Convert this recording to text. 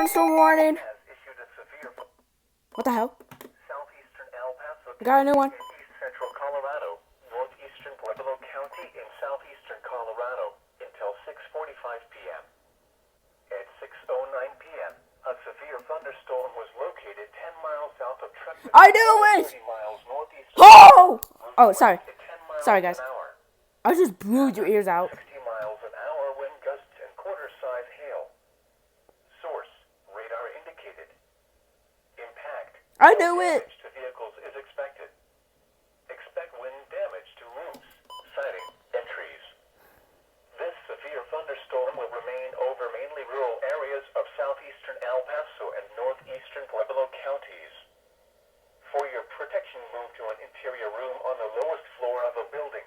Thunderstorm warning. What the hell? Southeastern El Paso Got a new one. in east central Colorado, northeastern Pueblo County in southeastern Colorado until 6:45 p.m. At 6:09 p.m., a severe thunderstorm was located 10 miles south of Trenton. I knew it! 30 miles northeast of Oh! Oh, sorry. at 10 miles Sorry, guys. an hour. I just blew your ears out. 60 miles an hour wind gusts and quarter-size hail. Source, radar indicated. Impact. I knew it. Damage to vehicles is expected. Expect wind damage to roofs, siding, and trees. This severe thunderstorm will remain over mainly rural areas of southeastern El Paso and northeastern Pueblo counties. For your protection, move to an interior room on the lowest floor of a building.